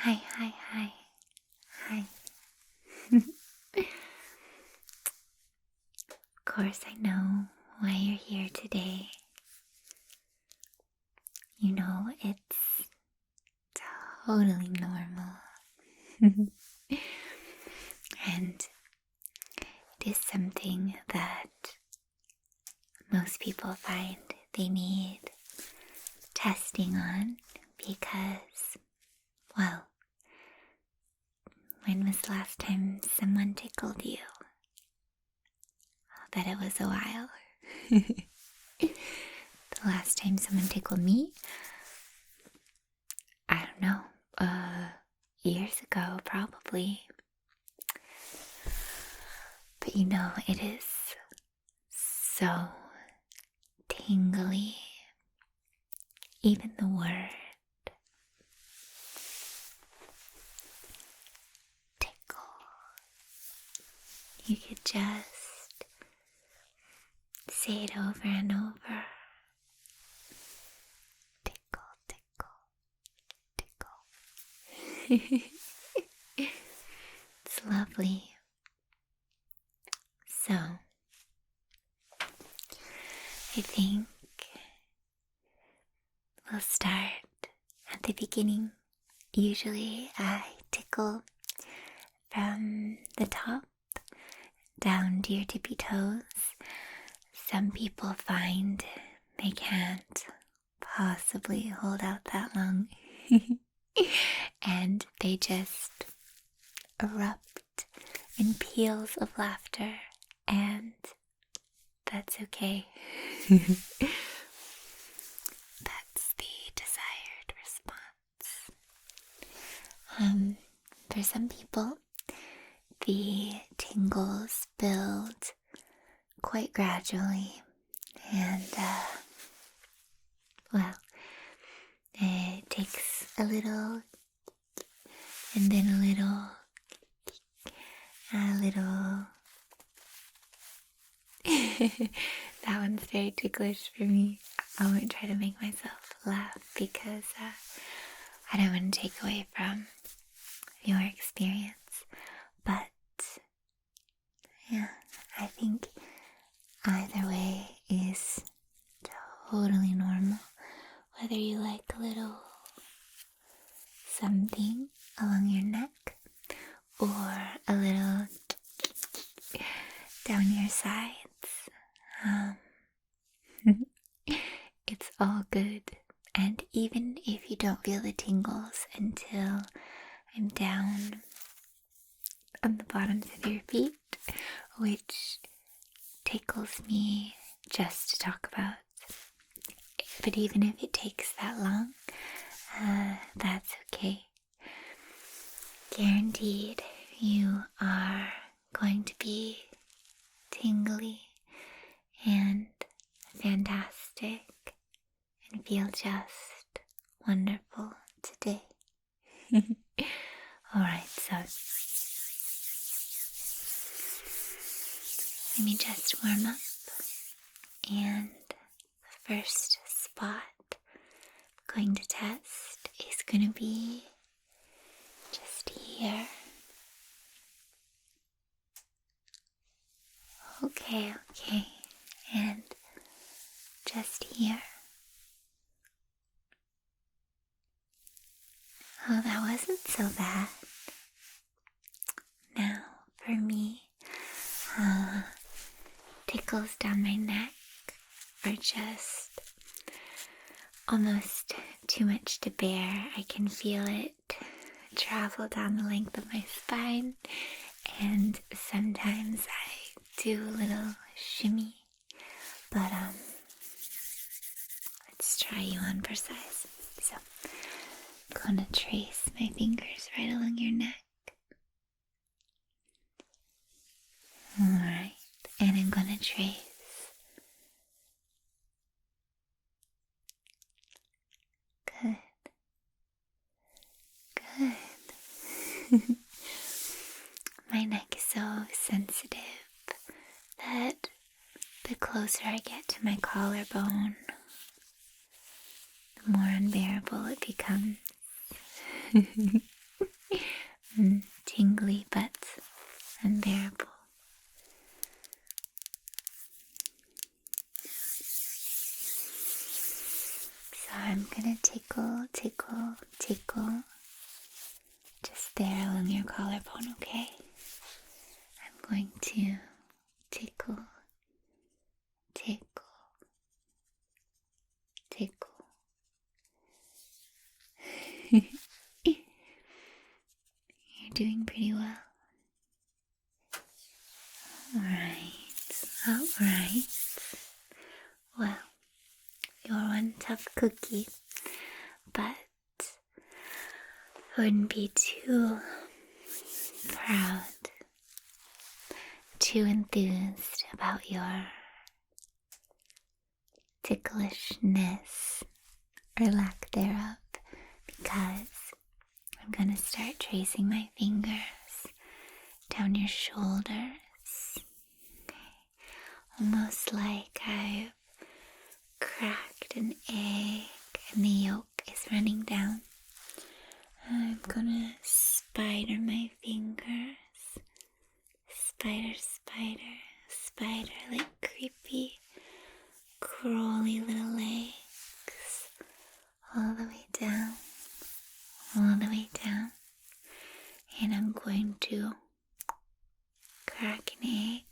Hi, hi, hi, hi. Of course, I know why you're here today. You know, it's totally normal. And it is something that most people find they need testing on because, well, when was the last time someone tickled you? I'll bet it was a while. The last time someone tickled me, I don't know, years ago probably. But you know, it is so tingly. Even the word tickle, you could just say it over and over. Tickle, tickle, tickle. It's lovely. So, I think we'll start at the beginning. Usually I tickle from the top down to your tippy toes. Some people find they can't possibly hold out that long and they just erupt in peals of laughter, and that's okay. That's the desired response. For some people, the tingles build quite gradually, and well, it takes a little, and then a little. That one's very ticklish for me. I won't try to make myself laugh because I don't want to take away from your experience. But yeah, I think either way is totally normal. Whether you like a little something along your neck or a little down your sides, it's all good. And even if you don't feel the tingles until I'm down on the bottoms of your feet, which tickles me just to talk about, but even if it takes that long, that's okay. Guaranteed, you are going to be tingly and fantastic and feel just wonderful today. Alright, so let me just warm up, and the first spot I'm going to test is going to be just here. Okay, and just here. Oh, that wasn't so bad. Now, for me, tickles down my neck are just almost too much to bear. I can feel it travel down the length of my spine, and sometimes I do a little shimmy, but let's try you on for size. So I'm gonna trace my fingers right along your neck. Alright, and I'm gonna trace good. My neck is so sensitive that the closer I get to my collarbone, the more unbearable it becomes. I'm gonna tickle, tickle, tickle. Just there along your collarbone, okay? I'm going to tickle, tickle, tickle. You're doing pretty well. Alright. Well, you're one tough cookie, but I wouldn't be too proud, too enthused about your ticklishness or lack thereof, because I'm gonna start tracing my fingers down your shoulders. Okay. Almost like I've cracked an egg and the yolk is running down. I'm gonna spider my fingers. Spider, spider, spider, like creepy, crawly little legs. All the way down, all the way down. And I'm going to crack an egg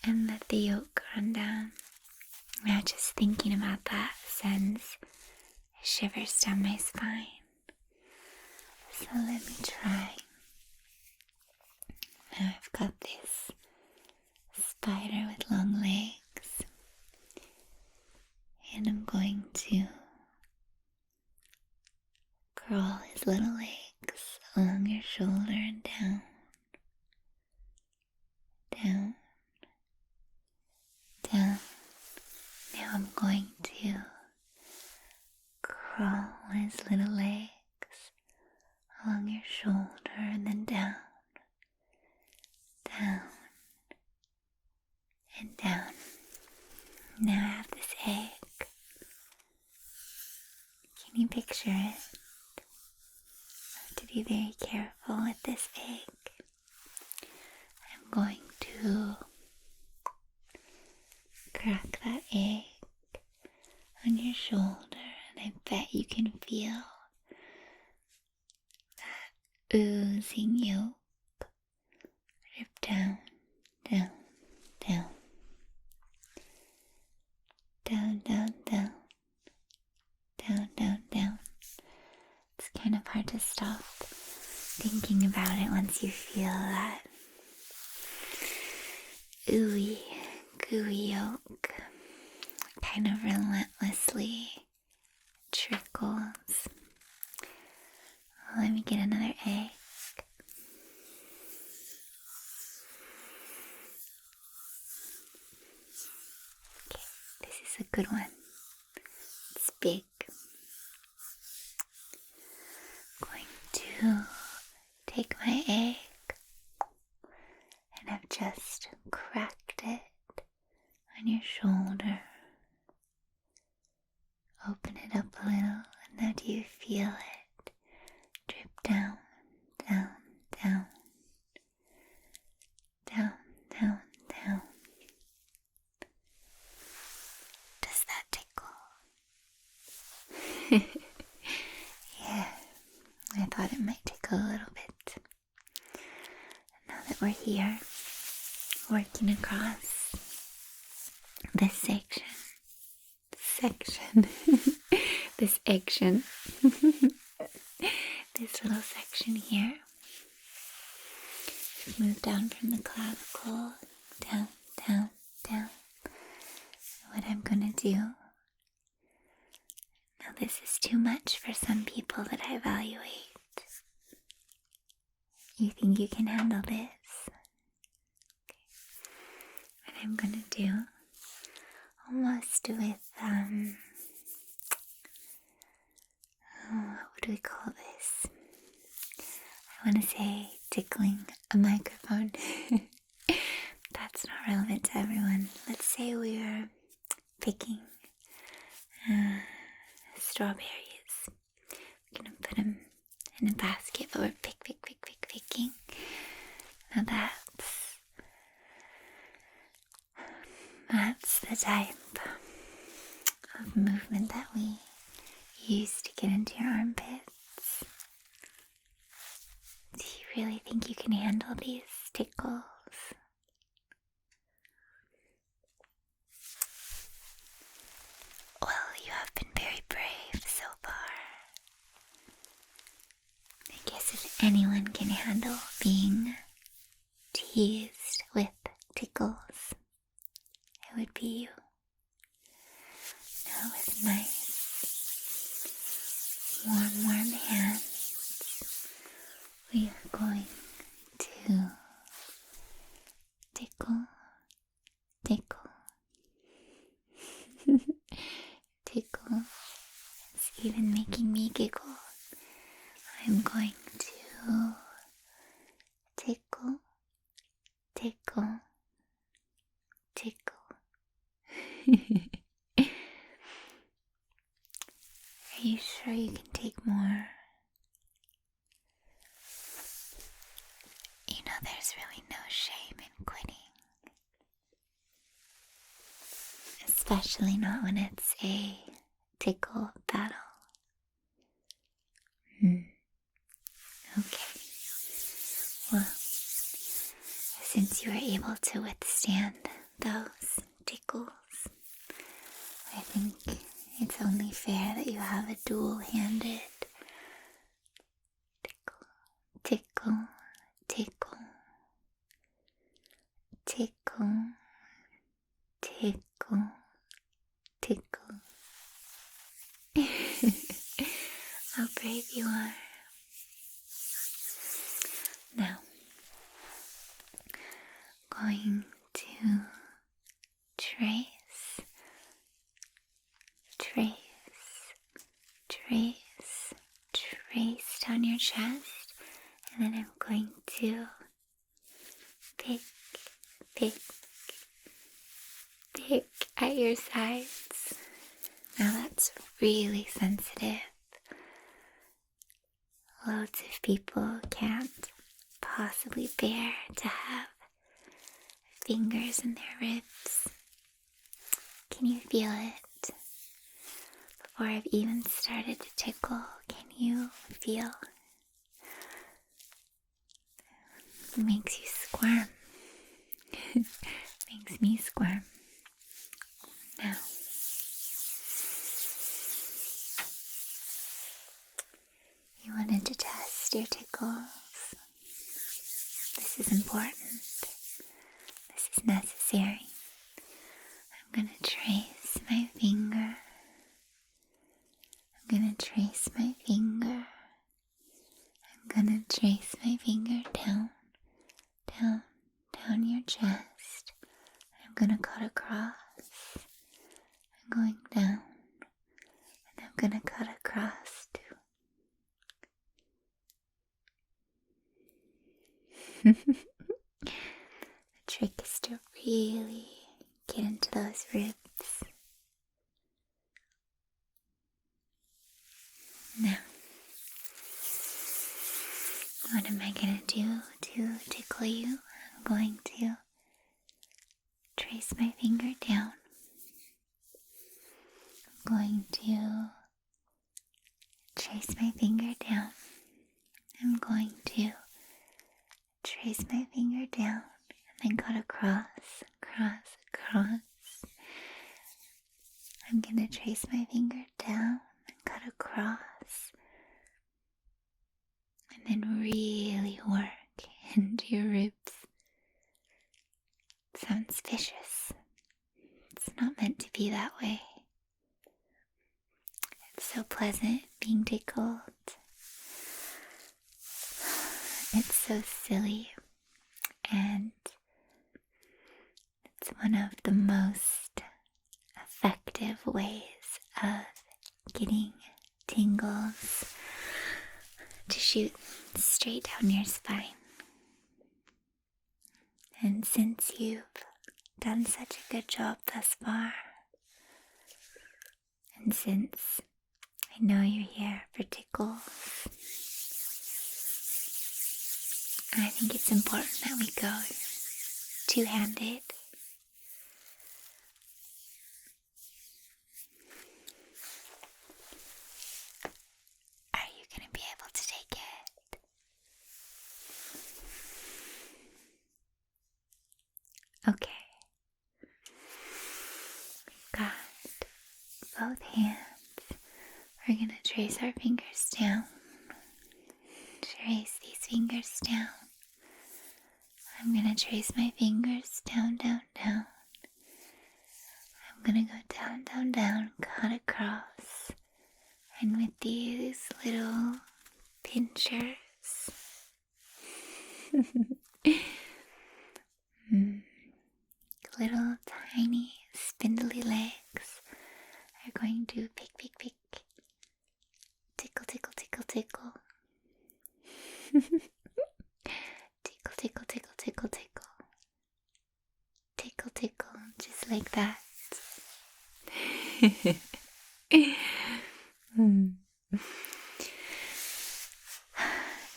and let the yolk run down. Now just thinking about that sends shivers down my spine. So let me try. Now I've got this spider with long legs, and I'm going to crawl his little legs along your shoulder and down, down, down. Now I'm going to crawl his little legs along your shoulder and then down, down, and down. Now I have this egg. Can you picture it? I have to be very careful with this egg. I'm going to crack that egg on your shoulder, and I bet you can feel that oozing yolk drip down, down, down, down, down, down, down, down, down. It's kind of hard to stop thinking about it once you feel that ooey, gooey yolk kind of relentlessly trickles. Let me get another egg. Okay, this is a good one. It's big. I'm going to take my egg, and I've just cracked it on your shoulder. Open it up a little, and now do you feel it drip down, down, down, down, down, down? Does that tickle? Yeah, I thought it might tickle a little bit. Now that we're here, working across this section, this action, this little section here. Move down from the clavicle, down, down, down. What I'm gonna do, now this is too much for some people that I evaluate. You think you can handle this? Okay. What I'm gonna do, almost with, what do we call this? I want to say tickling a microphone. That's not relevant to everyone. Let's say we are picking strawberries. We're going to put them in a basket, but we're picking. Now that's the type of movement that we used to get into your armpits. Do you really think you can handle these tickles? Well, you have been very brave so far. I guess if anyone can handle being teased with tickles, it would be you. Now with nice, warm hands, we are going to tickle, tickle. It's even making me giggle. I'm going to tickle. Are you sure you can take more? You know there's really no shame in quitting. Especially not when it's a tickle battle. Okay. Well, since you were able to withstand those tickles, I think it's only fair that you have a dual-handed tickle, How brave you are. Now, going to trace down your chest, and then I'm going to pick at your sides. Now that's really sensitive. Loads of people can't possibly bear to have fingers in their ribs. Can you feel it? Before I've even started to tickle, can you feel? It makes you squirm. Makes me squirm. Now, you wanted to test your tickles. This is important. This is necessary. I'm going to trace my finger. I'm going to trace my finger down your chest. I'm going to cut across. I'm going down. And I'm going to cut across too. The trick is to really get into those ribs. Now, what am I going to do to tickle you? I'm going to trace my finger down. I'm going to trace my finger down. I'm going to trace my finger down and then cut across. I'm going to trace my finger down and cut across. And then really work into your ribs. It sounds vicious. It's not meant to be that way. It's so pleasant being tickled. It's so silly, and it's one of the most effective ways of getting tingles to shoot straight down your spine. And since you've done such a good job thus far, and since I know you're here for tickles, I think it's important that we go two-handed. we're gonna trace our fingers down. Trace these fingers down. I'm gonna trace my fingers down, down, down. I'm gonna go down, down, down, cut across. And with these little pinchers, little tiny spindly legs are going to pick, pick, pick. Tickle, tickle, tickle, tickle. Tickle, tickle, tickle, tickle, tickle. Tickle, tickle, just like that.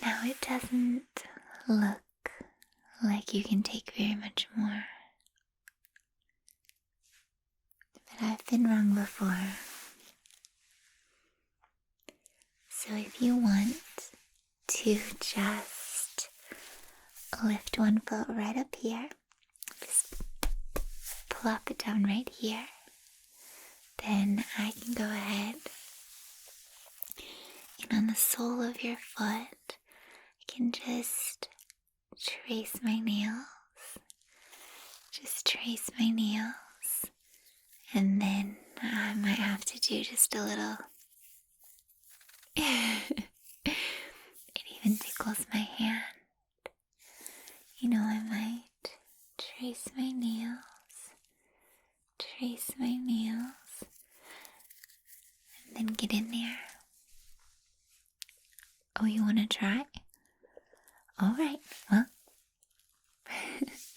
Now it doesn't look like you can take very much more. But I've been wrong before. So if you want to just lift one foot right up here, just plop it down right here, then I can go ahead and on the sole of your foot, I can just trace my nails. Just trace my nails. And then I might have to do just a little. It even tickles my hand. You know, I might trace my nails. Trace my nails. And then get in there. Oh, you want to try? Alright, well,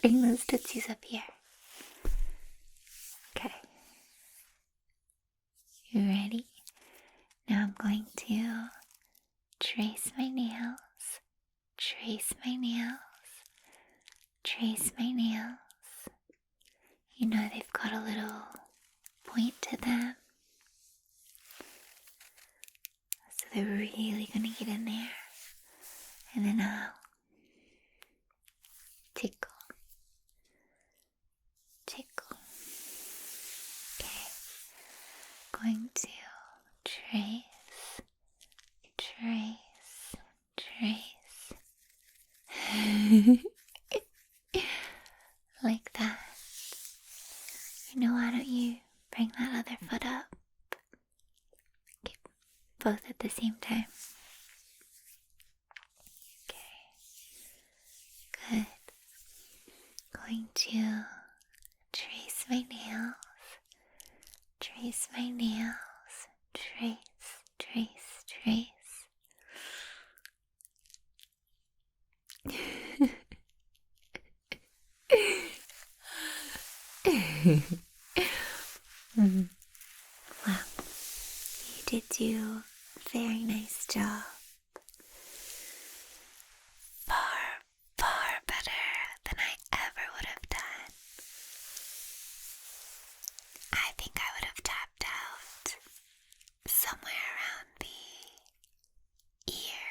bring those tootsies up here. Okay. You ready? Now I'm going to trace my nails. Trace my nails. Trace my nails. You know they've got a little point to them. So they're really going to get in there. And then I'll tickle. Tickle. Okay. Going to trace. Trace. Trace. Like that. You know, why don't you bring that other foot up? Okay, both at the same time. Okay, good. Going to trace my nails. Trace my nails. Trace, trace, trace. Wow, you did do a very nice job. Far, far better than I ever would have done. I think I would have tapped out somewhere around the ear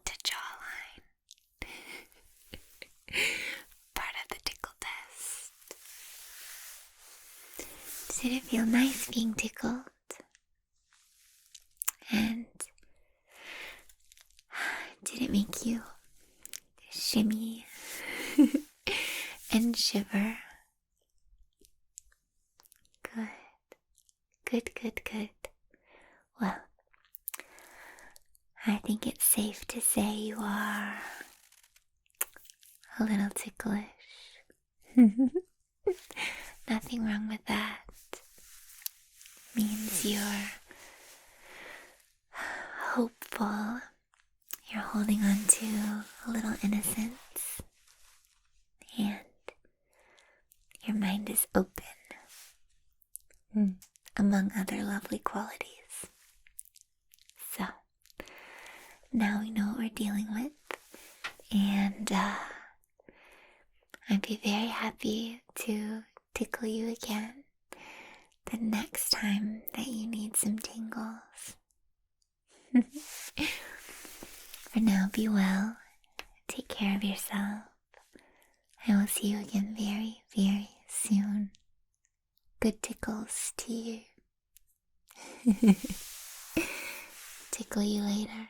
to jawline. Part of the tickle test. Did it feel nice being tickled? And did it make you shimmy and shiver? Good. Good, good, good. Well, I think it's safe to say you are a little ticklish. Nothing wrong with that. Means you're hopeful. You're holding on to a little innocence. And your mind is open. Among other lovely qualities. So, now we know what we're dealing with. And I'd be very happy to tickle you again the next time that you need some tingles. For now, be well. Take care of yourself. I will see you again very, very soon. Good tickles to you. tickle you later.